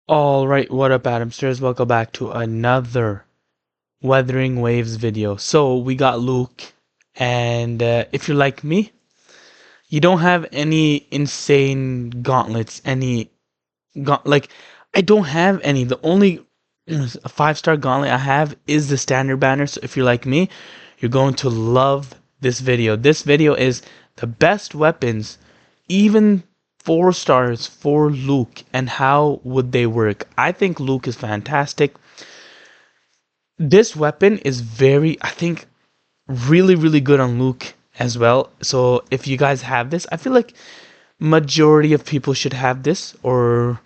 Alright, what up Adamsters? Welcome back to another Wuthering Waves video. So we got LUUK, and if you're like me, you don't have any insane gauntlets, like, I don't have any. The only 5-star gauntlet I have is the standard banner, so if you're like me, you're going to love this video. This video is the best weapons, even 4 stars for LUUK, and how would they work. I think LUUK is fantastic. This weapon is I think, really good on LUUK as well. So if you guys have this, I feel like majority of people should have this, or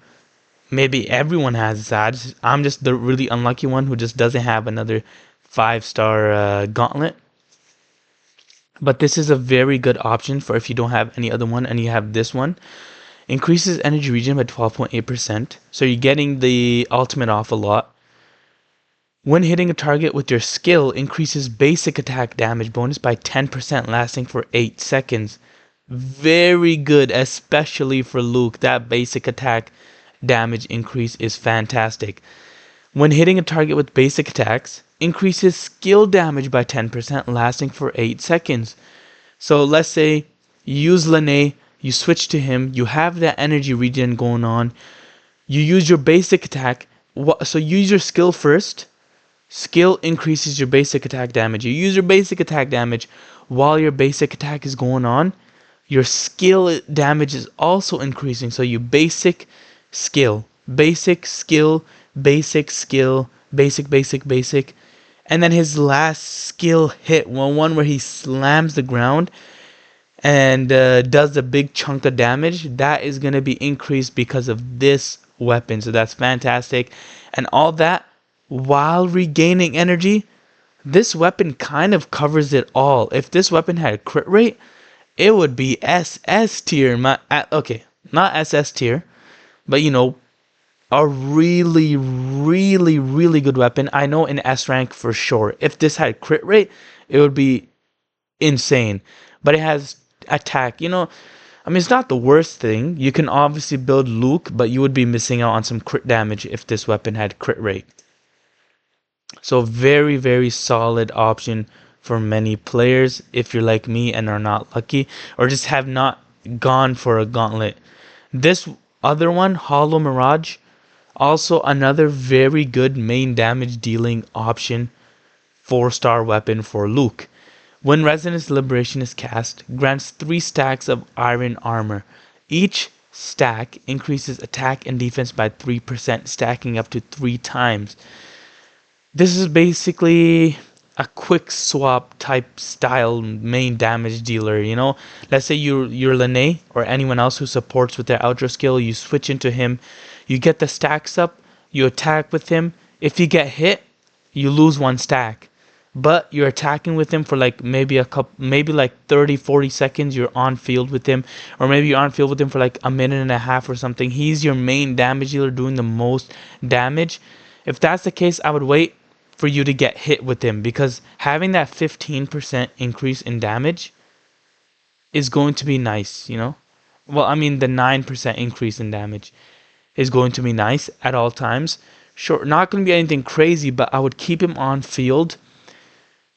maybe everyone has this. I'm just the really unlucky one who just doesn't have another 5-star gauntlet. But this is a very good option for if you don't have any other one and you have this one. Increases energy regen by 12.8%. So you're getting the ultimate off a lot. When hitting a target with your skill, increases basic attack damage bonus by 10%, lasting for 8 seconds. Very good, especially for LUUK. That basic attack damage increase is fantastic. When hitting a target with basic attacks, increases skill damage by 10%, lasting for 8 seconds. So let's say you use Lene, you switch to him, you have that energy regen going on, you use your basic attack, so use your skill first. Skill increases your basic attack damage. You use your basic attack damage while your basic attack is going on. Your skill damage is also increasing. So you basic skill, basic skill, basic skill, basic. And then his last skill hit, one where he slams the ground and does a big chunk of damage, that is going to be increased because of this weapon. So that's fantastic. And all that while regaining energy. This weapon kind of covers it all. If this weapon had a crit rate, it would be SS tier. Okay, not SS tier, but a really good weapon. I know in S rank for sure. If this had crit rate, it would be insane. But it has attack. I mean, it's not the worst thing. You can obviously build LUUK, but you would be missing out on some crit damage if this weapon had crit rate. So very solid option for many players if you're like me and are not lucky, or just have not gone for a gauntlet. This other one, Hollow Mirage, also another very good main damage dealing option, 4-star weapon for LUUK. When Resonance Liberation is cast, grants 3 stacks of iron armor. Each stack increases attack and defense by 3%, stacking up to 3 times. This is basically a quick swap type style main damage dealer, Let's say you're Lene or anyone else who supports with their outro skill, you switch into him, you get the stacks up, you attack with him. If you get hit, you lose 1 stack. But you're attacking with him for like maybe like 30-40 seconds, you're on field with him, or maybe you're on field with him for like a minute and a half or something. He's your main damage dealer doing the most damage. If that's the case, I would wait for you to get hit with him, because having that 15% increase in damage is going to be nice, Well, I mean, the 9% increase in damage is going to be nice at all times. Sure, not going to be anything crazy, but I would keep him on field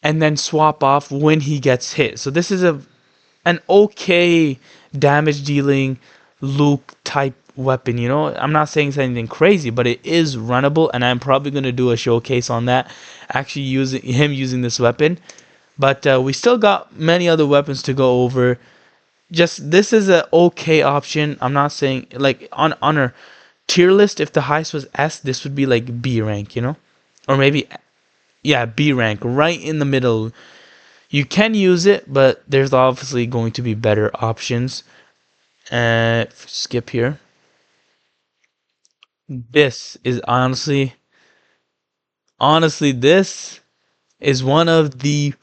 and then swap off when he gets hit. So this is an okay damage dealing LUUK type weapon. I'm not saying it's anything crazy, but it is runnable, and I'm probably going to do a showcase on that, actually using this weapon. But we still got many other weapons to go over. Just this is an okay option. I'm not saying, like, on our tier list, if the highest was S, this would be like B rank, or maybe, yeah, B rank, right in the middle. You can use it, but there's obviously going to be better options. Skip here. This is honestly, this is one of the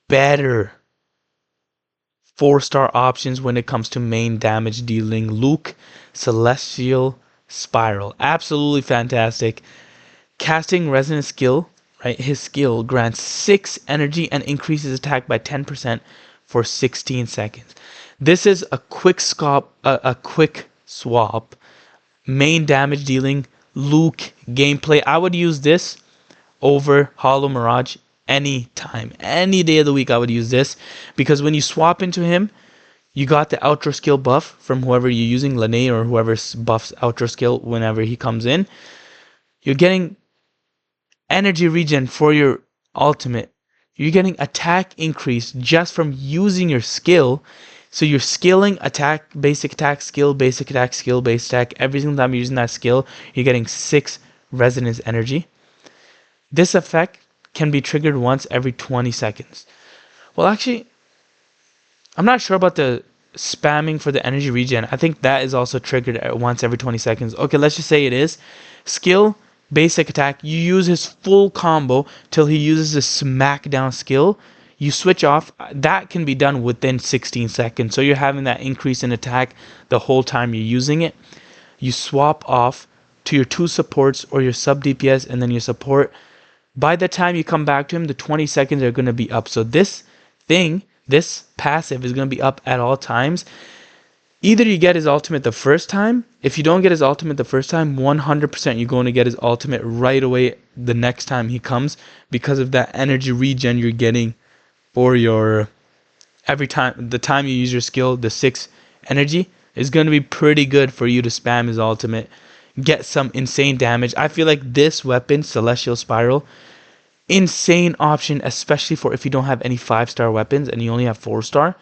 better 4-star options when it comes to main damage dealing. LUUK Celestial Spiral, absolutely fantastic. Casting Resonance skill, right? His skill grants 6 energy and increases attack by 10% for 16 seconds. This is a quick swap, main damage dealing LUUK gameplay. I would use this over Hollow Mirage any time. Any day of the week I would use this, because when you swap into him, you got the outro skill buff from whoever you're using, Lene or whoever buffs outro skill whenever he comes in. You're getting energy regen for your ultimate. You're getting attack increase just from using your skill. So you're skilling attack, basic attack, skill, basic attack, skill, base attack. Every single time you're using that skill, you're getting 6 resonance energy. This effect can be triggered once every 20 seconds. Well, actually, I'm not sure about the spamming for the energy regen. I think that is also triggered at once every 20 seconds. Okay, let's just say it is. Skill, basic attack. You use his full combo till he uses a smackdown skill. You switch off. That can be done within 16 seconds. So you're having that increase in attack the whole time you're using it. You swap off to your 2 supports or your sub DPS and then your support. By the time you come back to him, the 20 seconds are going to be up. So this passive is going to be up at all times. Either you get his ultimate the first time. If you don't get his ultimate the first time, 100% you're going to get his ultimate right away the next time he comes, because of that energy regen you're getting for your every time. The time you use your skill, the 6 energy is going to be pretty good for you to spam his ultimate, get some insane damage. I feel like this weapon, Celestial Spiral, insane option, especially for if you don't have any 5-star weapons and you only have 4-star.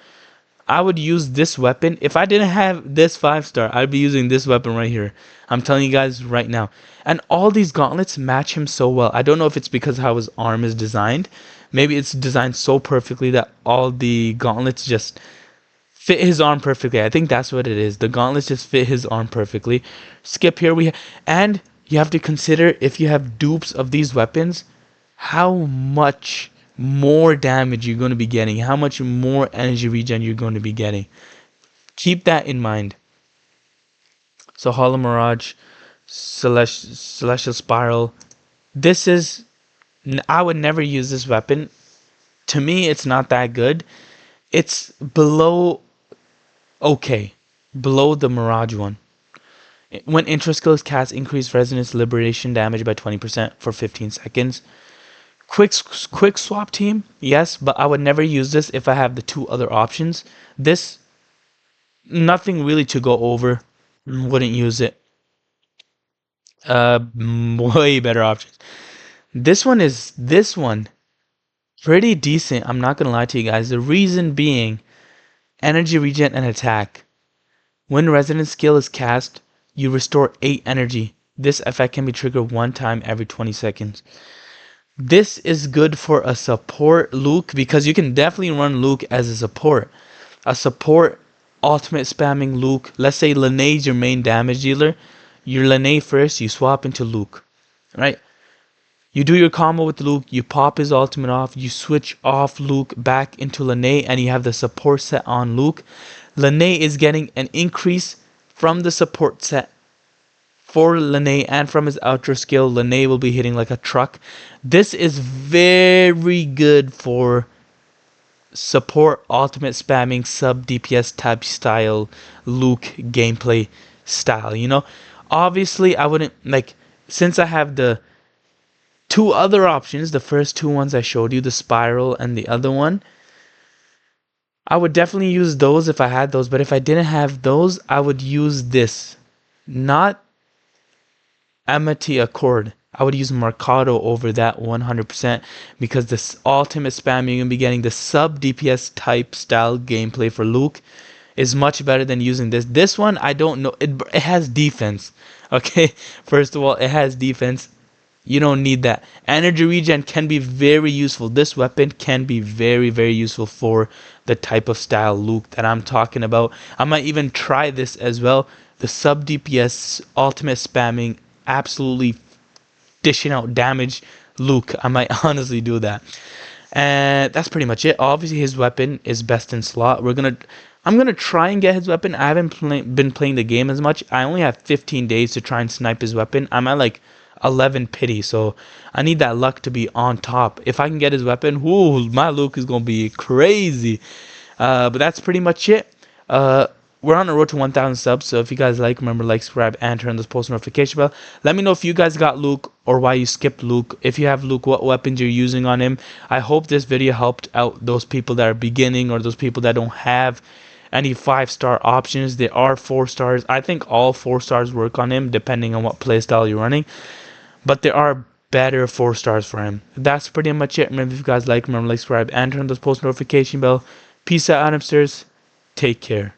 I would use this weapon. If I didn't have this 5-star, I'd be using this weapon right here. I'm telling you guys right now. And all these gauntlets match him so well. I don't know if it's because how his arm is designed. Maybe it's designed so perfectly that all the gauntlets just fit his arm perfectly. I think that's what it is. The gauntlets just fit his arm perfectly. Skip here. And you have to consider, if you have dupes of these weapons, how much more damage you're going to be getting, how much more energy regen you're going to be getting. Keep that in mind. So Hollow Mirage, Celestial Spiral. This is, I would never use this weapon. To me, it's not that good. It's below okay, below the Mirage one. When intro skill is cast, increase resonance liberation damage by 20% for 15 seconds. Quick swap team, yes, but I would never use this if I have the 2 other options. This, nothing really to go over. Wouldn't use it. Way better options. This one, pretty decent. I'm not gonna lie to you guys. The reason being, energy regen and attack. When resonance skill is cast, you restore 8 energy. This effect can be triggered 1 time every 20 seconds. This is good for a support LUUK, because you can definitely run LUUK as a support. A support ultimate spamming LUUK. Let's say Lene is your main damage dealer. You're Lene first, you swap into LUUK. Right? You do your combo with LUUK, you pop his ultimate off, you switch off LUUK back into Lene, and you have the support set on LUUK. Lene is getting an increase from the support set for Lene, and from his outro skill, Lene will be hitting like a truck. This is very good for support ultimate spamming sub DPS type style LUUK gameplay style, you know. Obviously I wouldn't, like, since I have the 2 other options, the first 2 ones I showed you, the Spiral and the other one, I would definitely use those if I had those. But if I didn't have those, I would use this, not Amity Accord. I would use Mercado over that 100%, because this ultimate spam you're going to be getting, the sub DPS type style gameplay for LUUK, is much better than using this. This one, I don't know. It has defense. Okay, first of all, it has defense. You don't need that. Energy regen can be very useful. This weapon can be very, very useful for the type of style LUUK that I'm talking about. I might even try this as well. The sub DPS ultimate spamming, absolutely dishing out damage LUUK. I might honestly do that. And that's pretty much it. Obviously his weapon is best in slot. I'm gonna try and get his weapon. I haven't been playing the game as much. I only have 15 days to try and snipe his weapon. I'm at like 11 pity, so I need that luck to be on top. If I can get his weapon, whoo, my LUUK is gonna be crazy. But that's pretty much it. we're on the road to 1,000 subs, so if you guys like, remember, like, subscribe, and turn on this post notification bell. Let me know if you guys got LUUK or why you skipped LUUK. If you have LUUK, what weapons you're using on him. I hope this video helped out those people that are beginning, or those people that don't have any 5-star options. There are 4 stars. I think all 4 stars work on him, depending on what playstyle you're running. But there are better 4 stars for him. That's pretty much it. Remember, if you guys like, remember, like, subscribe, and turn on this post notification bell. Peace out, hamsters. Take care.